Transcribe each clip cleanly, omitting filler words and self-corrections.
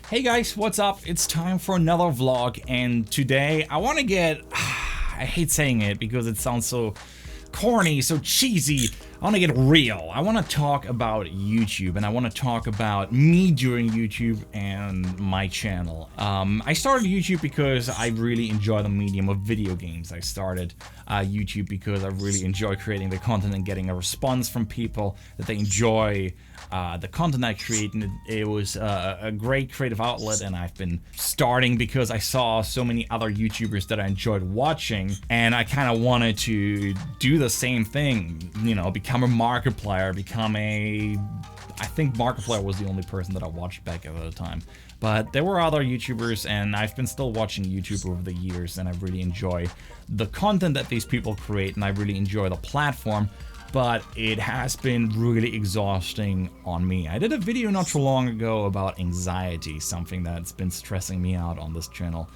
Hey guys, what's up? It's time for another vlog, and today I want to get, I hate saying it because it sounds so corny, so cheesy. I want to get real. I want to talk about YouTube, and I want to talk about me doing YouTube and my channel. I started YouTube because I really enjoy the medium of video games. I started YouTube because I really enjoy creating the content and getting a response from people that they enjoy the content I create, and it was a great creative outlet. And I've been starting because I saw so many other YouTubers that I enjoyed watching, and I kind of wanted to do the same thing, you know, become a Markiplier, I think Markiplier was the only person that I watched back at the time. But there were other YouTubers, and I've been still watching YouTube over the years, and I really enjoy the content that these people create, and I really enjoy the platform. But it has been really exhausting on me. I did a video not too long ago about anxiety, something that's been stressing me out on this channel,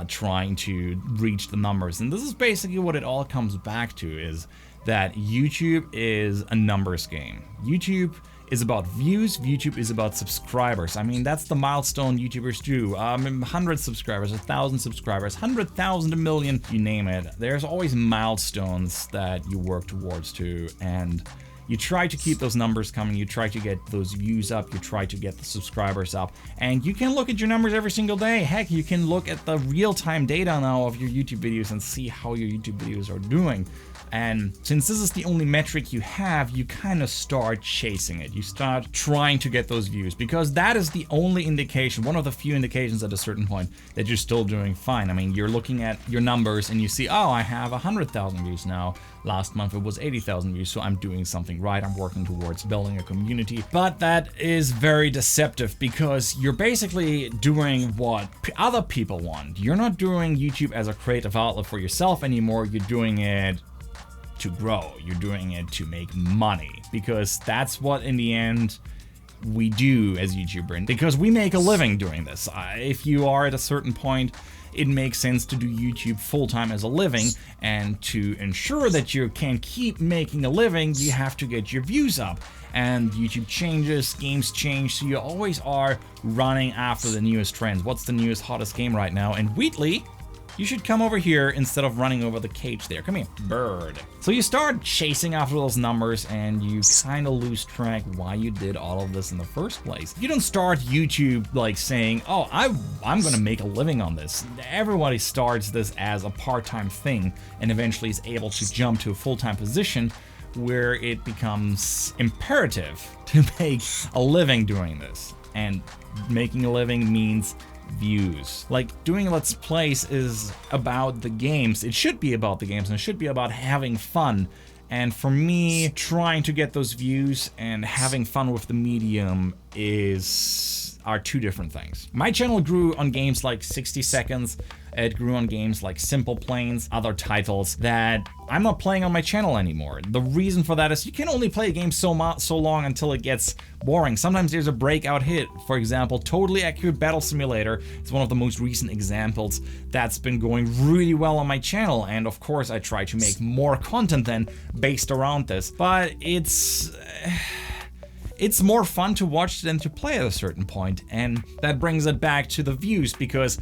trying to reach the numbers. And this is basically what it all comes back to, is that YouTube is a numbers game. YouTube is about views, YouTube is about subscribers. I mean, that's the milestone YouTubers do. 100 subscribers, 1,000 subscribers, 100,000, a million, you name it. There's always milestones that you work towards to, and you try to keep those numbers coming, you try to get those views up, you try to get the subscribers up, and you can look at your numbers every single day. Heck, you can look at the real-time data now of your YouTube videos and see how your YouTube videos are doing. And since this is the only metric you have, you kind of start chasing it. You start trying to get those views, because that is the only indication, one of the few indications at a certain point, that you're still doing fine. I mean, you're looking at your numbers and you see, oh, I have 100,000 views now. Last month it was 80,000 views, so I'm doing something right. I'm working towards building a community. But that is very deceptive, because you're basically doing what other people want. You're not doing YouTube as a creative outlet for yourself anymore. You're doing it to grow. You're doing it to make money, because that's what in the end we do as YouTubers, because we make a living doing this. If you are at a certain point, it makes sense to do YouTube full-time as a living, and to ensure that you can keep making a living, you have to get your views up. And YouTube changes, games change, so you always are running after the newest trends. What's the newest, hottest game right now? And Wheatley, you should come over here instead of running over the cage there. Come here, bird. So you start chasing after those numbers, and you kind of lose track why you did all of this in the first place. You don't start YouTube like saying, oh, I'm gonna make a living on this. Everybody starts this as a part-time thing, and eventually is able to jump to a full-time position where it becomes imperative to make a living doing this. And making a living means views. Like, doing Let's Plays is about the games. It should be about the games, and it should be about having fun. And for me, trying to get those views and having fun with the medium are two different things. My channel grew on games like 60 Seconds. It grew on games like Simple Planes, other titles that I'm not playing on my channel anymore. The reason for that is you can only play a game so long until it gets boring. Sometimes there's a breakout hit. For example, Totally Accurate Battle Simulator is one of the most recent examples that's been going really well on my channel. And of course, I try to make more content then based around this. But it's more fun to watch than to play at a certain point. And that brings it back to the views, because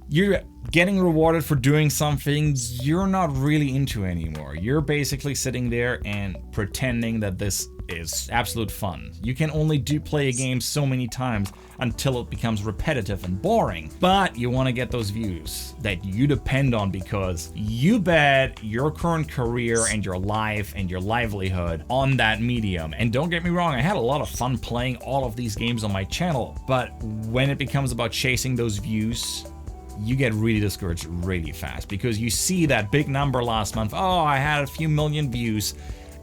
you're getting rewarded for doing something you're not really into anymore. You're basically sitting there and pretending that this is absolute fun. You can only play a game so many times until it becomes repetitive and boring. But you want to get those views that you depend on, because you bet your current career and your life and your livelihood on that medium. And don't get me wrong, I had a lot of fun playing all of these games on my channel. But when it becomes about chasing those views, you get really discouraged really fast, because you see that big number last month. Oh, I had a few million views.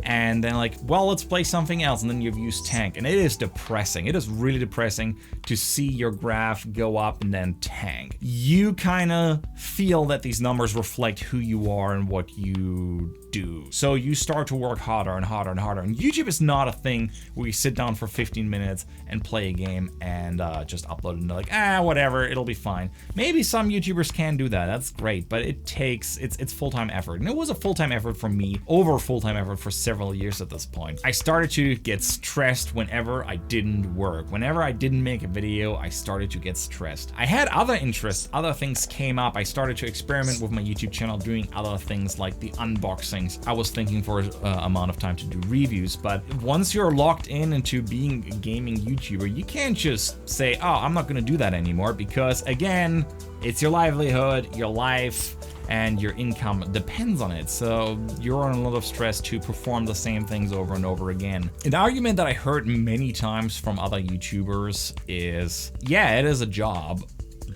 And then like, well, let's play something else, and then your views tank. And it is depressing. It is really depressing to see your graph go up and then tank. You kind of feel that these numbers reflect who you are and what you do. So you start to work harder and harder and harder. And YouTube is not a thing where you sit down for 15 minutes and play a game and just upload it and like, whatever, it'll be fine. Maybe some YouTubers can do that. That's great, but it's full-time effort. And it was a full-time effort for me, over a full-time effort for several several years at this point. I started to get stressed whenever I didn't work. Whenever I didn't make a video, I started to get stressed. I had other interests, other things came up. I started to experiment with my YouTube channel, doing other things like the unboxings. I was thinking for an amount of time to do reviews, but once you're locked into being a gaming YouTuber, you can't just say, oh, I'm not gonna do that anymore, because again, it's your livelihood, your life, and your income depends on it. So you're on a lot of stress to perform the same things over and over again. An argument that I heard many times from other YouTubers is, yeah, it is a job,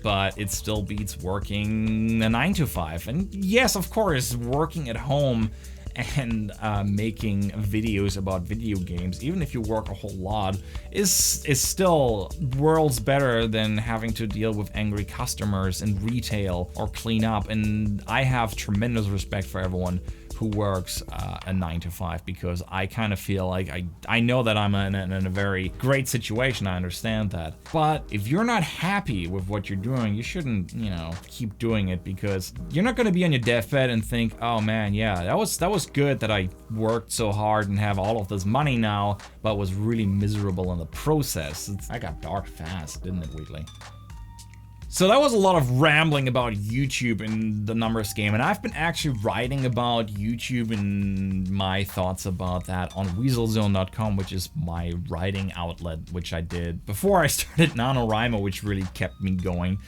but it still beats working a 9 to 5. And yes, of course, working at home and making videos about video games, even if you work a whole lot, is still worlds better than having to deal with angry customers in retail or clean up. And I have tremendous respect for everyone who works a 9 to 5, because I kind of feel like I know that I'm in a very great situation. I understand that. But if you're not happy with what you're doing, you shouldn't, you know, keep doing it, because you're not going to be on your deathbed and think, oh man, yeah, that was good that I worked so hard and have all of this money now, but was really miserable in the process. I got dark fast, didn't it, Wheatley? So that was a lot of rambling about YouTube in the numbers game, and I've been actually writing about YouTube and my thoughts about that on WeaselZone.com, which is my writing outlet, which I did before I started NaNoWriMo, which really kept me going.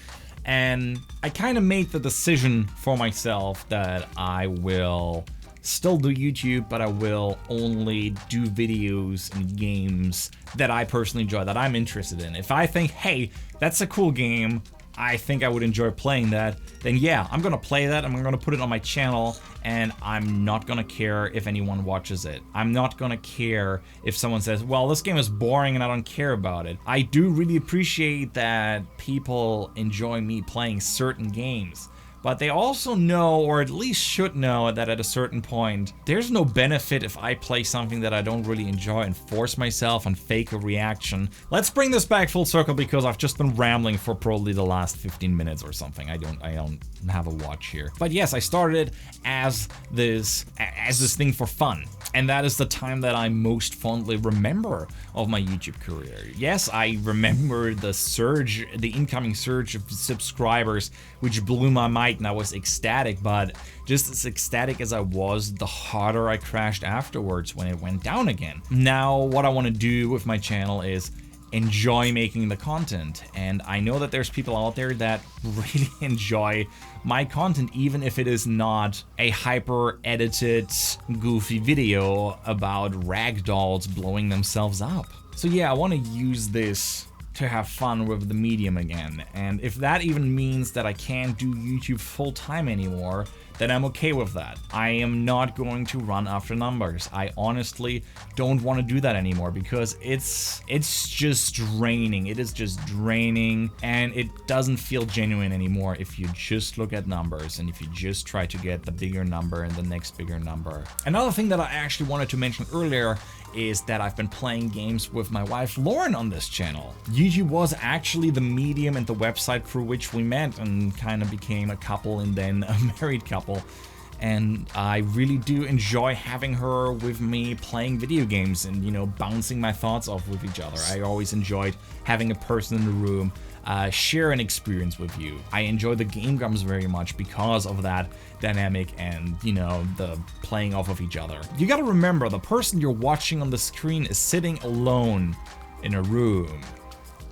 And I kind of made the decision for myself that I will still do YouTube, but I will only do videos and games that I personally enjoy, that I'm interested in. If I think, hey, that's a cool game, I think I would enjoy playing that, then yeah, I'm gonna play that, I'm gonna put it on my channel, and I'm not gonna care if anyone watches it. I'm not gonna care if someone says, well, this game is boring and I don't care about it. I do really appreciate that people enjoy me playing certain games, but they also know, or at least should know, that at a certain point, there's no benefit if I play something that I don't really enjoy and force myself and fake a reaction. Let's bring this back full circle, because I've just been rambling for probably the last 15 minutes or something. I don't have a watch here. But yes, I started as this thing for fun. And that is the time that I most fondly remember of my YouTube career. Yes, I remember the incoming surge of subscribers, which blew my mind, and I was ecstatic, but just as ecstatic as I was, the harder I crashed afterwards when it went down again. Now, what I want to do with my channel is enjoy making the content, and I know that there's people out there that really enjoy my content, even if it is not a hyper edited goofy video about ragdolls blowing themselves up. So yeah, I want to use this to have fun with the medium again, and if that even means that I can't do YouTube full-time anymore, then I'm okay with that. I am not going to run after numbers. I honestly don't want to do that anymore, because it's just draining. It is just draining, and it doesn't feel genuine anymore if you just look at numbers and if you just try to get the bigger number and the next bigger number. Another thing that I actually wanted to mention earlier is that I've been playing games with my wife Lauren on this channel. YouTube was actually the medium and the website through which we met and kind of became a couple and then a married couple. And I really do enjoy having her with me playing video games and, you know, bouncing my thoughts off with each other. I always enjoyed having a person in the room share an experience with you. I enjoy the game grumps very much because of that dynamic and, you know, the playing off of each other. You gotta remember, the person you're watching on the screen is sitting alone in a room.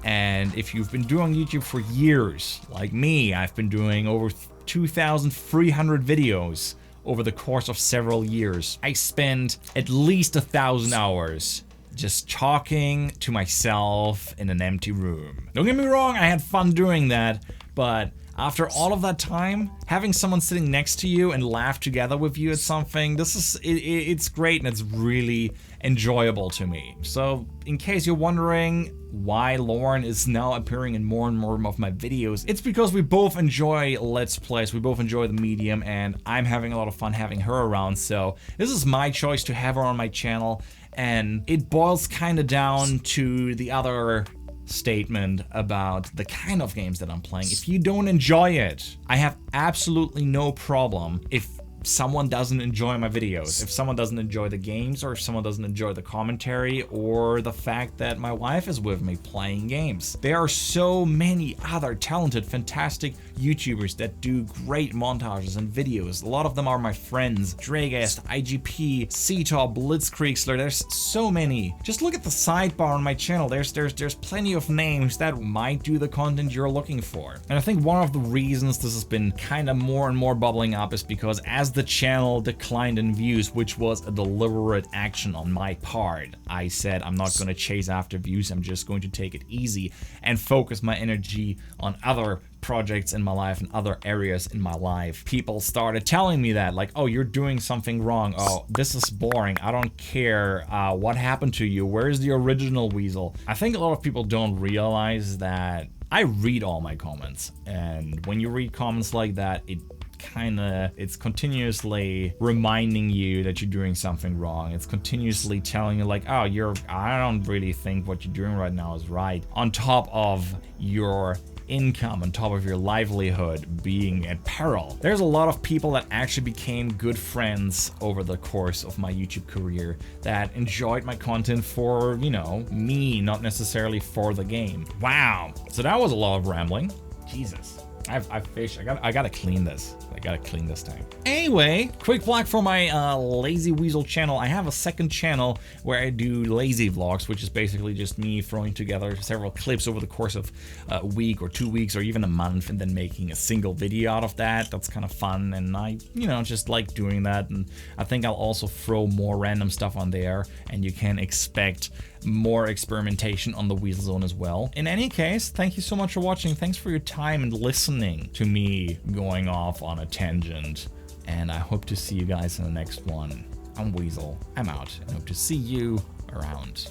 And if you've been doing YouTube for years, like me, I've been doing over 2,300 videos over the course of several years. I spend at least 1,000 hours just talking to myself in an empty room. Don't get me wrong, I had fun doing that, but after all of that time, having someone sitting next to you and laugh together with you at something, it's great and it's really enjoyable to me. So in case you're wondering why Lauren is now appearing in more and more of my videos, it's because we both enjoy Let's Plays, we both enjoy the medium, and I'm having a lot of fun having her around. So this is my choice to have her on my channel, and it boils kind of down to the other statement about the kind of games that I'm playing. If you don't enjoy it, I have absolutely no problem if someone doesn't enjoy my videos, if someone doesn't enjoy the games, or if someone doesn't enjoy the commentary, or the fact that my wife is with me playing games. There are so many other talented, fantastic YouTubers that do great montages and videos. A lot of them are my friends: Dragast, IGP, C-Top, Blitzkriegler. There's so many. Just look at the sidebar on my channel. There's plenty of names that might do the content you're looking for. And I think one of the reasons this has been kind of more and more bubbling up is because as the channel declined in views, which was a deliberate action on my part, I said I'm not going to chase after views. I'm just going to take it easy and focus my energy on other projects in my life and other areas in my life. People started telling me that, like, oh, you're doing something wrong. Oh, this is boring. I don't care. What happened to you? Where's the original Weasel? I think a lot of people don't realize that I read all my comments. And when you read comments like that, it's continuously reminding you that you're doing something wrong. It's continuously telling you, like, oh, I don't really think what you're doing right now is right. On top of your income, on top of your livelihood being at peril. There's a lot of people that actually became good friends over the course of my YouTube career that enjoyed my content for, you know, me, not necessarily for the game. Wow. So that was a lot of rambling. Jesus. I've fished. I gotta clean this. I gotta clean this tank. Anyway, quick plug for my Lazy Weasel channel. I have a second channel where I do lazy vlogs, which is basically just me throwing together several clips over the course of a week or 2 weeks or even a month, and then making a single video out of that. That's kind of fun, and I, just like doing that. And I think I'll also throw more random stuff on there, and you can expect more experimentation on the WeaselZone as well. In any case, thank you so much for watching. Thanks for your time and listening to me going off on a tangent. And I hope to see you guys in the next one. I'm Weasel. I'm out, and hope to see you around.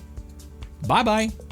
Bye-bye.